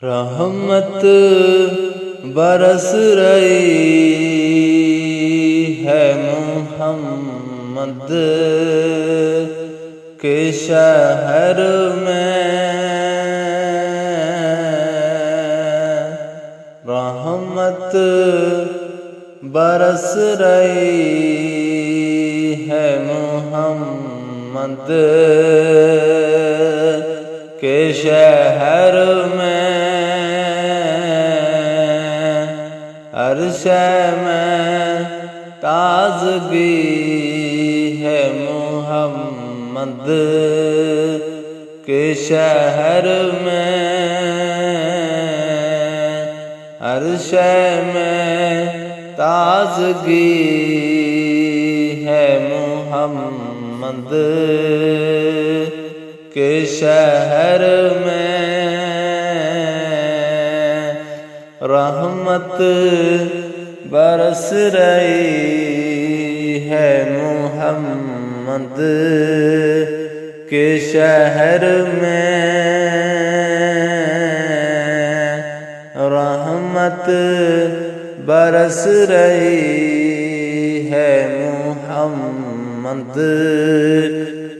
رحمت برس رہی ہے محمد کے شہر میں، رحمت برس رہی ہے محمد کے شہر میں، عرش میں تازگی ہے محمد کے شہر میں، عرش میں تازگی ہے محمد کے شہر میں، رحمت برس رہی ہے محمد کے شہر میں، رحمت برس رہی ہے محمد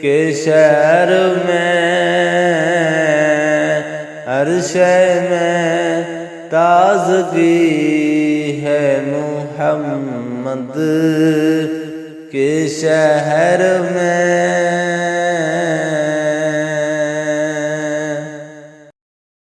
کے شہر میں، عرش میں تازگی ہے محمد کے شہر میں۔